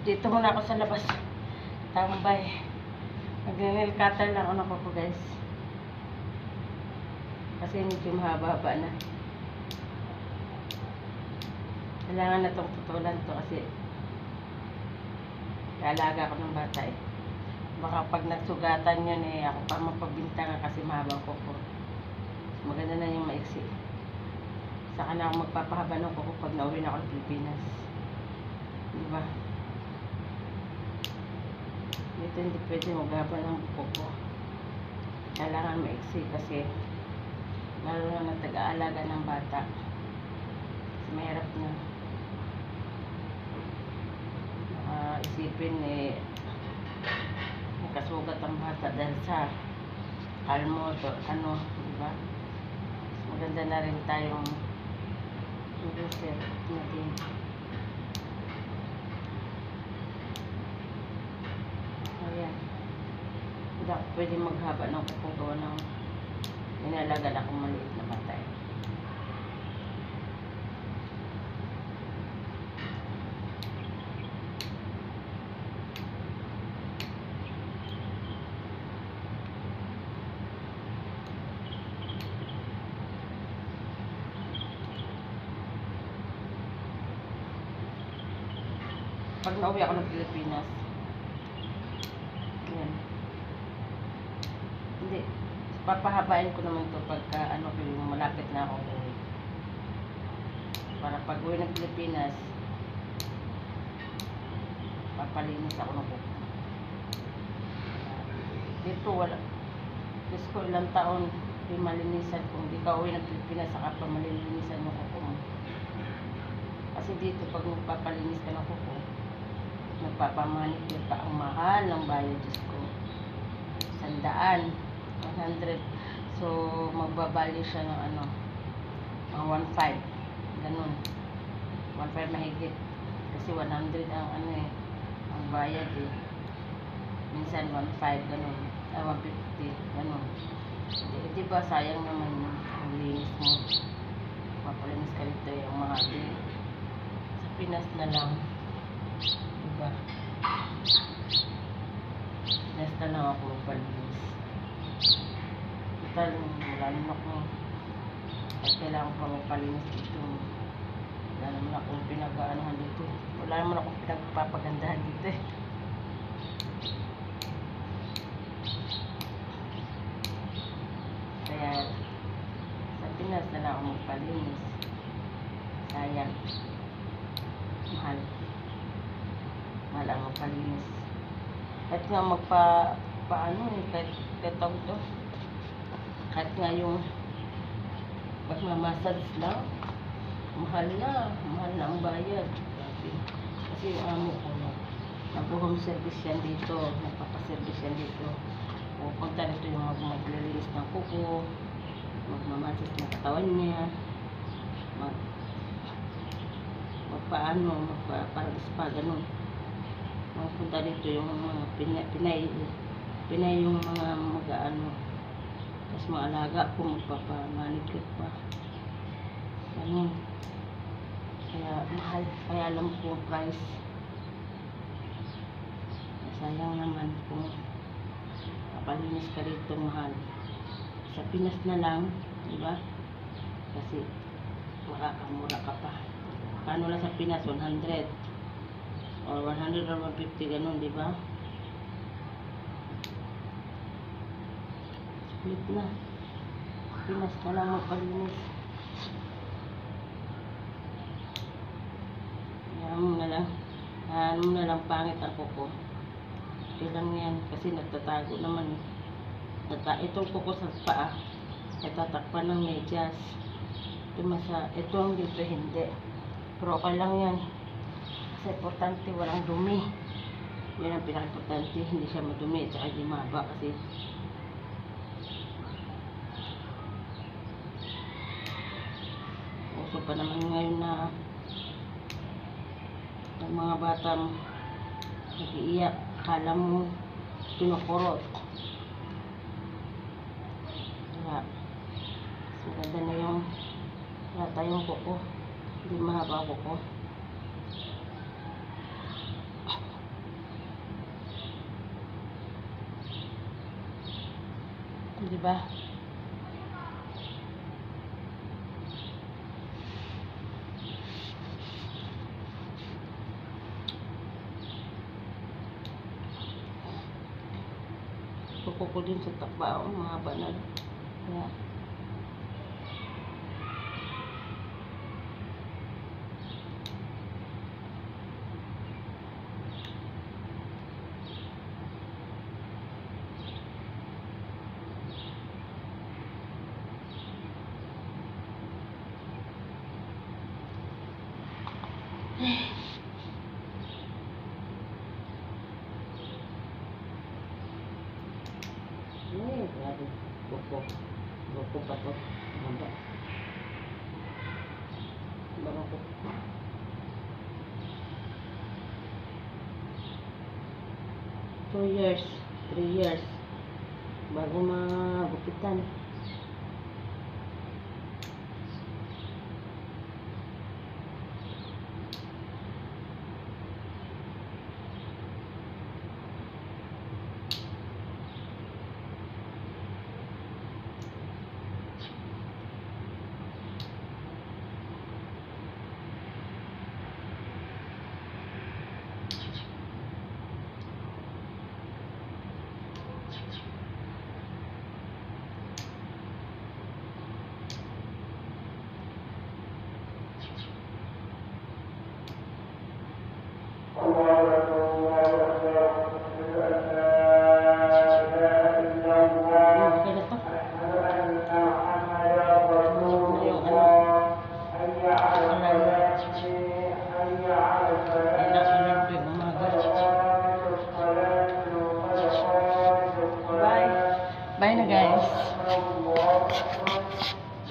Dito muna ako sa labas. Tambay. Mag-nail cutter lang ako po guys. Kasi medyo mahaba-haba na. Kailangan na itong putulan to kasi kaalaga ko ng bata eh. Baka pag nagsugatan yun eh, ako pa mapabintangan kasi mahabang kuko. Maganda na yung maiksi. Saka na ako magpapahaba ng kuko pag nauwi na ako ng Pilipinas. Diba? Dito hindi pwede maghaba ng kuko. Kailangan maiksi kasi lalo na nag-aalaga ng bata. Kasi mahirap na. Isipin eh, kasugat ang bata dahil sa kalmo to, ano, diba? Maganda na rin tayong reset natin. Ayan. Hindi ako pwede maghaba ng kuko ng inalaga na akong maliit na bata. Pag nauwi ako ng Pilipinas, yan. Hindi, papahabain ko naman to pagka ano, yung malapit na ako uwi. Para pag uwi ng Pilipinas, papalinis ako ng kuko. Dito wala. Diyos ko, ilang taon yung malinisan. Kung di ka uwi ng Pilipinas, saka pa malinisan yung kuko mo. Kasi dito, pag magpapalinis ka ng kuko, nagpapamanicure pa, ang mahal ng bayad, Diyos ko. 100, 100. So, magbabali siya ng ano, mga 1.5. Ganun. 1.5 mahigit. Kasi 100 ang ano eh, ang bayad eh. Minsan 1.5, ganun. 150, ganun. Diba, sayang naman ang linis mo. Mapalinis ka rito yung mga di. Sa Pinas na lang. Diba? Pinas na lang ako magpalinis. Total, wala naman ako. At kailangan pa magpalinis dito. Wala naman akong pinag-aanohan dito. Wala naman akong pinagpapagandahan dito eh. Kaya sa Pinas na lang ako magpalinis. Sayang. Mahal. Mahal ang magpalinis. Kahit nga paano eh, kahit tawag to. Kahit nga yung magmamassage lang, mahal na ang bayad. Kasi yung amo ko nag-home service yan dito, nagpapaservice yan dito. Pupunta rito yung maglilinis ng kuko, magmamassage ng katawan niya, magpa-spa, ganun. Magpunta dito yung mga Pinay yung mga mag-ano. Tapos mga alaga ko, magpapamanicure pa. Ganun. Kaya mahal. Kaya alam ko price. Sayang naman kung kapalinis ka rito, mahal. Sa Pinas na lang, diba? Kasi makakamura ka pa. Paano lang sa Pinas? 100 or 100 or 150, ganun, diba? Split na. Pinas na lang magpalinis. Ano na lang pangit ang kuko. Okay lang yan kasi nagtatago naman eh. Itong kuko sa paa ay tatakpan ng medyas. Ito ang dito hindi. Pero okay lang yan. Kasi importante walang dumi. Yan ang pinaka-importante. Hindi siya madumi at saka hindi mahaba kasi uso pa naman ngayon na ang mga bata nag-iiyak, akala mo kinukurot. Kaya maganda na yung wala tayong kuko, hindi mahaba kuko. Diba? Kuko ko din sa takbao, mga banal. Kaya, grabe. Kuko. Kuko pa to. Haba. Bago ko. 2 years, 3 years bago magupitan. Bye na guys.